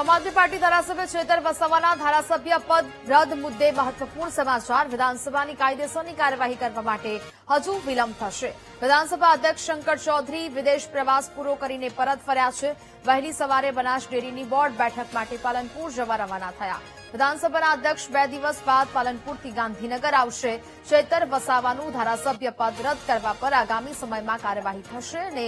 આમ આદમી પાર્ટી ધારાસભ્ય ચેતર વસાવાના ધારાસભ્ય પદ રદ મુદ્દે મહત્વપૂર્ણ સમાચાર। વિધાનસભાની કાયદેસરની કાર્યવાહી કરવા માટે હજુ વિલંબ થશે। વિધાનસભા અધ્યક્ષ શંકર ચૌધરી વિદેશ પ્રવાસ પૂરો કરીને પરત ફર્યા છે। વહેલી સવારે બનાસ ડેરીની બોર્ડ બેઠક માટે પાલનપુર જવા રવાના થયા। વિધાનસભાના અધ્યક્ષ 2 દિવસ બાદ પાલનપુરથી ગાંધીનગર આવશે। ચેતર વસાવાનું ધારાસભ્ય પદ રદ કરવા પર આગામી સમયમાં કાર્યવાહી થશે અને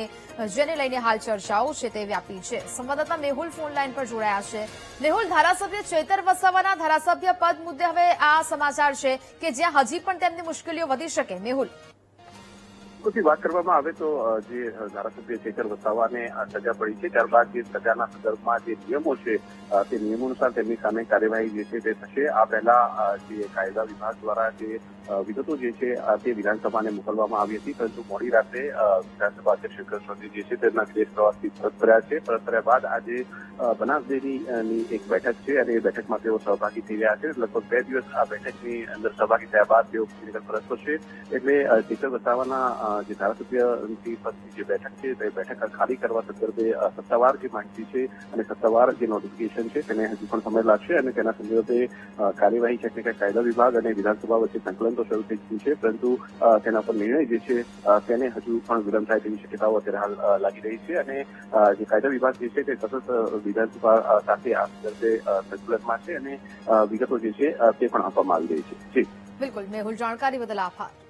જેને લઈને હાલ ચર્ચાઓ છે તે વ્યાપી છે। સંવાદદાતા મેહુલ ફોન લાઈન પર જોડાયા છે। મેહુલ, ધારાસભ્ય ચેતર વસાવાના ધારાસભ્ય પદ મુદ્દે હવે આ સમાચાર છે કે જ્યાં હજી પણ તેમની મુશ્કેલીઓ વધી શકે। મેહુલ, વાત કરવામાં આવે તો જે ધારાસભ્ય ચેતર વસાવાને સજા પડી છે ત્યારબાદ જે સજાના સંદર્ભમાં જે નિયમો છે તે નિયમો અનુસાર તેમની સામે કાર્યવાહી જે છે તે થશે। આ પહેલા જે કાયદા વિભાગ દ્વારા જે વિગતો જે છે તે વિધાનસભાને મોકલવામાં આવી હતી, પરંતુ મોડી રાત્રે વિધાનસભા અધ્યક્ષ શંકર ચૌધરી જે છે તેમના વિદેશ પ્રવાસથી પરત ફર્યા છે। પરત ફર્યા બાદ આજે બનાસ ડેરીની એક બેઠક છે અને એ બેઠકમાં તેઓ સહભાગી થઈ રહ્યા છે। લગભગ 2 દિવસ આ બેઠકની અંદર સહભાગી થયા બાદ તેઓ ગાંધીનગર પરત ફરશે। એટલે ચેતર વસાવાના જે ધારાસભ્યની પદની જે બેઠક છે તે બેઠક ખાલી કરવા સંદર્ભે સત્તાવાર જે માહિતી છે અને સત્તાવાર જે નોટિફિકેશન છે તેને હજુ પણ સમય લાગશે અને તેના સંદર્ભે કાર્યવાહી છે કે કાયદા વિભાગ અને વિધાનસભા વચ્ચે સંકલન તો શરૂ થઈ ગયું છે, પરંતુ તેના પર નિર્ણય જે છે તેને હજુ પણ વિલંબ થાય તેવી શક્યતાઓ અત્યારે હાલ લાગી રહી છે અને જે કાયદા વિભાગ જે છે તે સતત વિધાનસભા સાથે આ સંદર્ભે સંકલનમાં છે અને વિગતો જે છે તે પણ આપવામાં આવી રહી છે। જી બિલકુલ મેહુલ, જાણકારી બદલ આભાર।